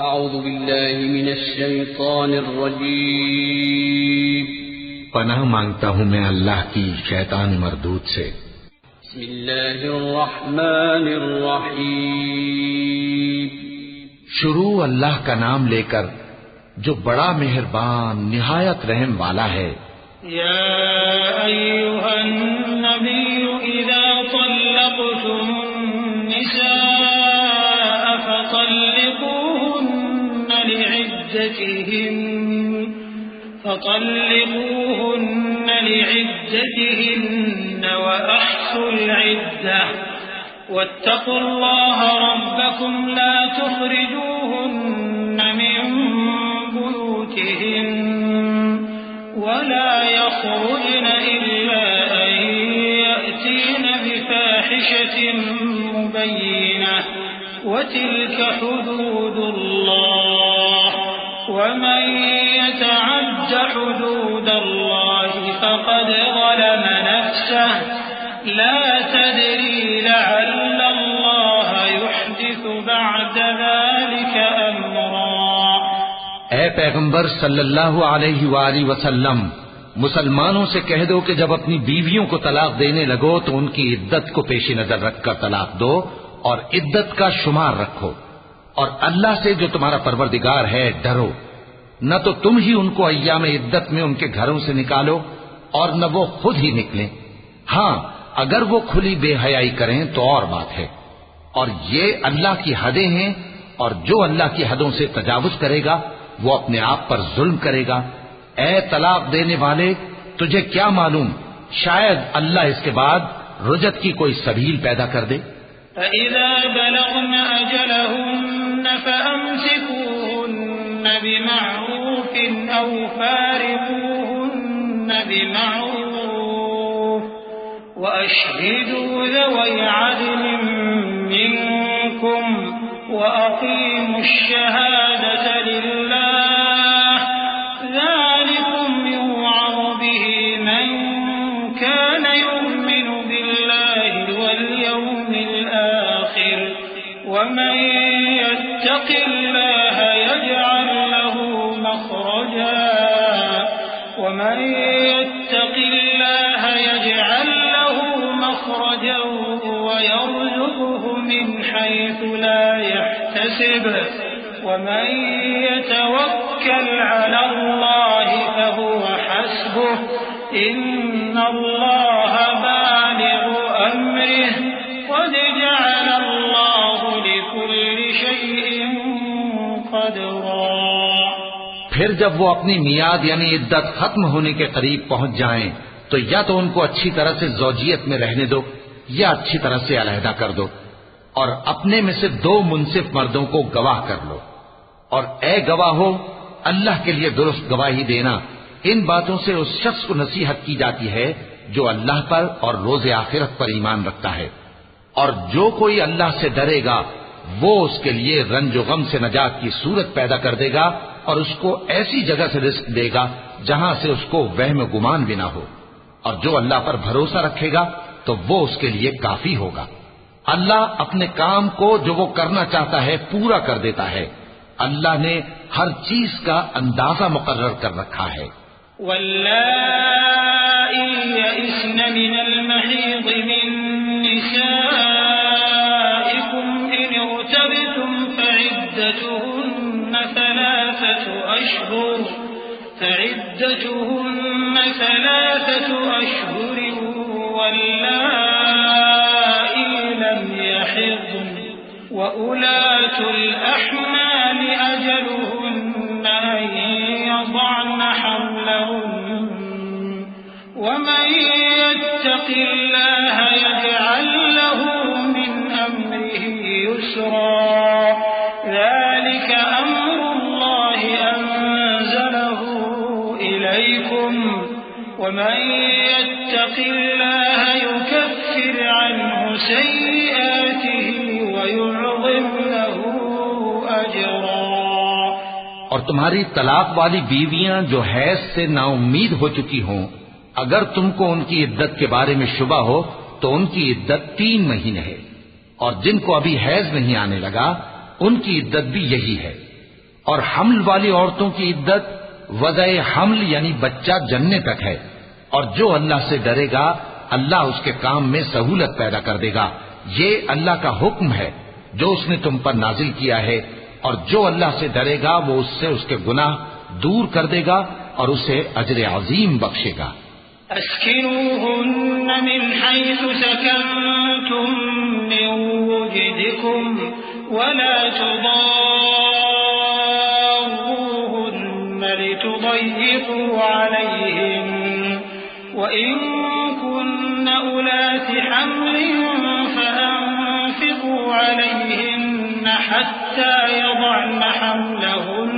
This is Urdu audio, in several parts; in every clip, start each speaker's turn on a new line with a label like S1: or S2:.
S1: اعوذ باللہ من الشیطان الرجیم
S2: پناہ مانگتا ہوں میں اللہ کی شیطان مردود سے۔
S1: بسم اللہ الرحمن الرحیم
S2: شروع اللہ کا نام لے کر جو بڑا مہربان نہایت رحم والا ہے۔
S3: یا ایھا النبی اذا طلقتم النساء فطلقوهن لعدتهن وأحصوا العدة واتقوا الله ربكم لا تخرجوهن من بيوتهن ولا يخرجن إلا أن يأتين بفاحشة مبينة وتلك حدود الله ومن يتعد حدود الله فقد ظلم نفسه لا تدري لعل الله يحدث بعد ذلك أمرا۔
S2: اے پیغمبر صلی اللہ علیہ وآلہ وسلم، مسلمانوں سے کہہ دو کہ جب اپنی بیویوں کو طلاق دینے لگو تو ان کی عدت کو پیش نظر رکھ کر طلاق دو اور عدت کا شمار رکھو، اور اللہ سے جو تمہارا پروردگار ہے ڈرو۔ نہ تو تم ہی ان کو ایام عدت میں ان کے گھروں سے نکالو اور نہ وہ خود ہی نکلیں، ہاں اگر وہ کھلی بے حیائی کریں تو اور بات ہے، اور یہ اللہ کی حدیں ہیں، اور جو اللہ کی حدوں سے تجاوز کرے گا وہ اپنے آپ پر ظلم کرے گا۔ اے طلاق دینے والے، تجھے کیا معلوم شاید اللہ اس کے بعد رجعت کی کوئی سبیل پیدا کر دے۔
S3: فَإِذَا بَلَغْنَ أَجَلَهُنَّ فَأَمْسِكُوهُنَّ بِمَعْرُوفٍ أَوْ فَارِقُوهُنَّ بِمَعْرُوفٍ وَأَشْهِدُوا ذَوَيْ عَدْلٍ مِّنكُمْ وَأَقِيمُوا الشَّهَادَةَ لِلَّهِ ذَلِكُمْ يُوعَظُ بِهِ مَن كَانَ يُؤْمِنُ بِاللَّهِ وَالْيَوْمِ الْآخِرِ وَمَن يَتَّقِ اللَّهَ يَجْعَل لَّهُ مَخْرَجًا وَمَن يَتَّقِ اللَّهَ يَجْعَل لَّهُ مَخْرَجًا وَيَرْزُقْهُ مِنْ حَيْثُ لَا يَحْتَسِبُ وَمَن يَتَوَكَّلْ عَلَى اللَّهِ فَهُوَ حَسْبُهُ إِنَّ اللَّهَ بالغ أَمْرِهِ قَدْ جَعَلَ اللَّهُ لِكُلِّ شَيْءٍ قَدْرًا۔
S2: پھر جب وہ اپنی میعاد یعنی عدت ختم ہونے کے قریب پہنچ جائیں تو یا تو ان کو اچھی طرح سے زوجیت میں رہنے دو یا اچھی طرح سے علیحدہ کر دو، اور اپنے میں سے 2 منصف مردوں کو گواہ کر لو، اور اے گواہو اللہ کے لیے درست گواہی دینا۔ ان باتوں سے اس شخص کو نصیحت کی جاتی ہے جو اللہ پر اور روز آخرت پر ایمان رکھتا ہے، اور جو کوئی اللہ سے ڈرے گا وہ اس کے لیے رنج و غم سے نجات کی صورت پیدا کر دے گا، اور اس کو ایسی جگہ سے رزق دے گا جہاں سے اس کو وہم و گمان بھی نہ ہو، اور جو اللہ پر بھروسہ رکھے گا تو وہ اس کے لیے کافی ہوگا۔ اللہ اپنے کام کو جو وہ کرنا چاہتا ہے پورا کر دیتا ہے۔ اللہ نے ہر چیز کا اندازہ مقرر کر رکھا ہے۔
S3: واللائي يئسن من المحيض من نسائكم إن ارتبتم فعدتهن 3 أشهر واللائي لم يحضن وأولاة الأحمال أجلهن أن يضعن حملهن ومن يتق الله يجعل له من أمره يسرا ذلك أمر الله أنزله إليكم ومن يتق الله يكفر عنه سيئاته ويعظم له أجرا۔
S2: اور تمہاری طلاق والی بیویاں جو حیض سے نا امید ہو چکی ہوں، اگر تم کو ان کی عدت کے بارے میں شبہ ہو تو ان کی عدت 3 مہینے ہے، اور جن کو ابھی حیض نہیں آنے لگا ان کی عدت بھی یہی ہے، اور حمل والی عورتوں کی عدت وضع حمل یعنی بچہ جننے تک ہے، اور جو اللہ سے ڈرے گا اللہ اس کے کام میں سہولت پیدا کر دے گا، یہ اللہ کا حکم ہے جو اس نے تم پر نازل کیا ہے، اور جو اللہ سے ڈرے گا وہ اس سے اس کے گناہ دور کر دے گا اور اسے اجر عظیم بخشے گا۔
S3: اسكنوهن من حيث سكنتم من وجدكم ولا تضاروهن لتضيقوا عليهن وإن كن أولات حمل فأنفقوا عليهن حتى يضعن حملهن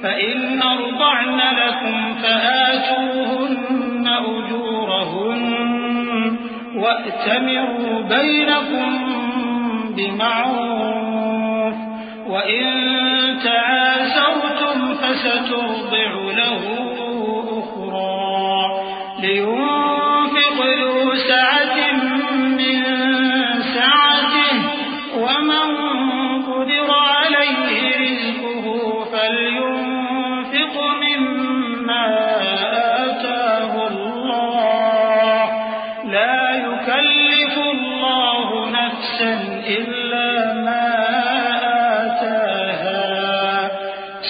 S3: فإن أرضعن لكم فآتوهن أجورهن وأتمروا بينكم بمعروف وإن تعاسرتم فسترضع له أخرى لينفق ذو سعة من سعته ومن قدر عليه رزقه فلينفق مما آتاه الله لا يكلف الله نفسا إلا ما آتاها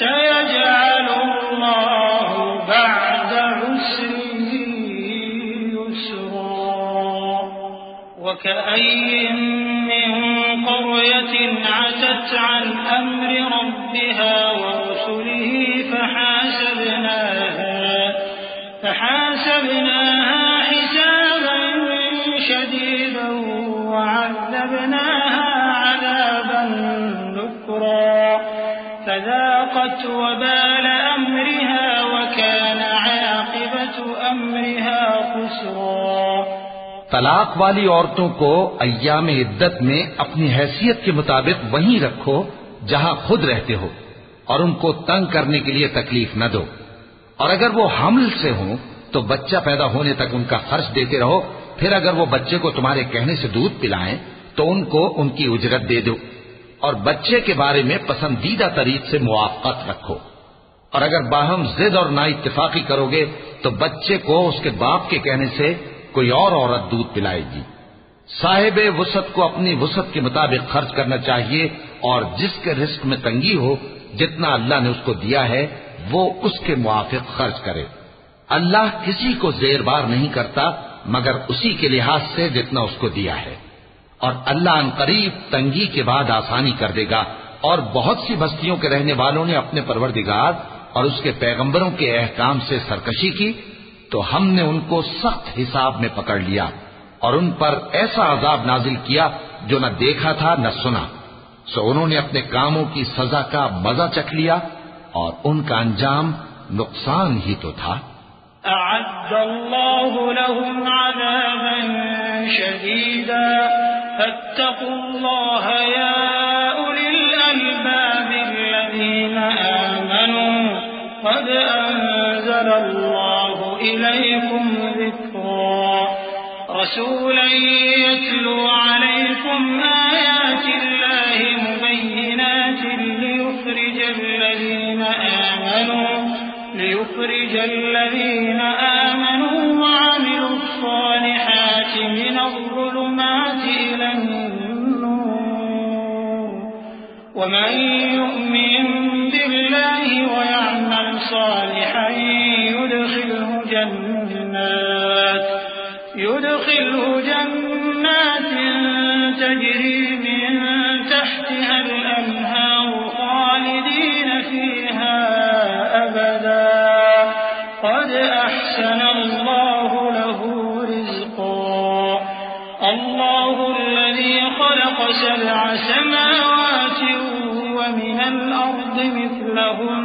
S3: سيجعل الله بعد عسر يسرا وكأي من قرية عتت عن أمر ربها ورسله فحاسبناها حسابا شديدا وعذبناها عذابا نكرا فذاقت وبال أمرها وكان عاقبة أمرها خسرا۔
S2: طلاق والی عورتوں کو ایام عدت میں اپنی حیثیت کے مطابق وہیں رکھو جہاں خود رہتے ہو، اور ان کو تنگ کرنے کے لیے تکلیف نہ دو، اور اگر وہ حمل سے ہوں تو بچہ پیدا ہونے تک ان کا خرچ دیتے رہو، پھر اگر وہ بچے کو تمہارے کہنے سے دودھ پلائیں تو ان کو ان کی اجرت دے دو، اور بچے کے بارے میں پسندیدہ طریق سے موافقت رکھو، اور اگر باہم ضد اور نا اتفاقی کرو گے تو بچے کو اس کے باپ کے کہنے سے کوئی اور عورت دودھ پلائے گی۔ صاحب وسعت کو اپنی وسعت کے مطابق خرچ کرنا چاہیے، اور جس کے رزق میں تنگی ہو جتنا اللہ نے اس کو دیا ہے وہ اس کے موافق خرچ کرے۔ اللہ کسی کو زیر بار نہیں کرتا مگر اسی کے لحاظ سے جتنا اس کو دیا ہے، اور اللہ ان قریب تنگی کے بعد آسانی کر دے گا۔ اور بہت سی بستیوں کے رہنے والوں نے اپنے پروردگار اور اس کے پیغمبروں کے احکام سے سرکشی کی تو ہم نے ان کو سخت حساب میں پکڑ لیا اور ان پر ایسا عذاب نازل کیا جو نہ دیکھا تھا نہ سنا، سو انہوں نے اپنے کاموں کی سزا کا مزہ چکھ لیا اور ان کا انجام نقصان ہی تو تھا۔
S3: أعد الله لهم عذابا شديدا فاتقوا الله يا أولي الألباب الذين آمنوا قد أنزل الله إليكم ذكرا رسولا يتلو عليكم آيات الله مبينات ليخرج الذين آمنوا وعملوا الصالحات من الظلمات إلى النور ومن يؤمن بالله ويعمل صالحا يدخله جنات تجري من تحتها الأنهار خالدين فيها أبدا قد أحسن الله له رزقا الله الذي خلق 7 سماوات ومن الأرض مثلهن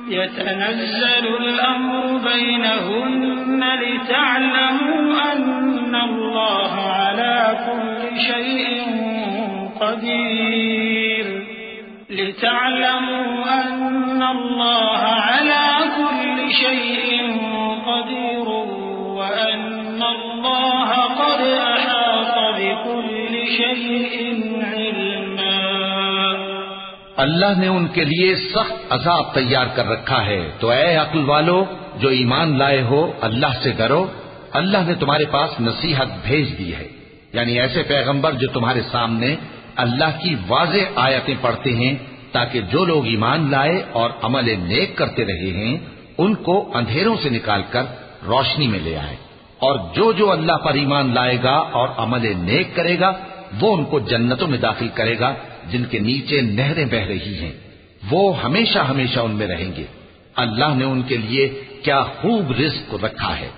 S3: يتنزل الأمر بينهن لتعلموا أن الله على كل شيء قدير وأن الله قد أحاط بكل شيء علما۔
S2: اللہ نے ان کے لیے سخت عذاب تیار کر رکھا ہے، تو اے عقل والو جو ایمان لائے ہو اللہ سے ڈرو۔ اللہ نے تمہارے پاس نصیحت بھیج دی ہے، یعنی ایسے پیغمبر جو تمہارے سامنے اللہ کی واضح آیتیں پڑھتے ہیں، تاکہ جو لوگ ایمان لائے اور عمل نیک کرتے رہے ہیں ان کو اندھیروں سے نکال کر روشنی میں لے آئے، اور جو اللہ پر ایمان لائے گا اور عمل نیک کرے گا وہ ان کو جنتوں میں داخل کرے گا جن کے نیچے نہریں بہ رہی ہیں، وہ ہمیشہ ہمیشہ ان میں رہیں گے۔ اللہ نے ان کے لیے کیا خوب رزق رکھا ہے۔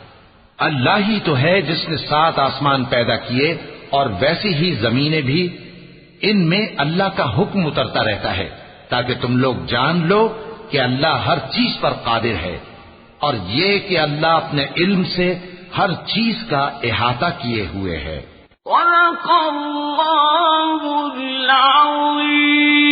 S2: اللہ ہی تو ہے جس نے 7 آسمان پیدا کیے اور ویسی ہی زمینیں بھی، ان میں اللہ کا حکم اترتا رہتا ہے تاکہ تم لوگ جان لو کہ اللہ ہر چیز پر قادر ہے، اور یہ کہ اللہ اپنے علم سے ہر چیز کا احاطہ کیے ہوئے ہے۔
S3: صدق اللہ العظیم۔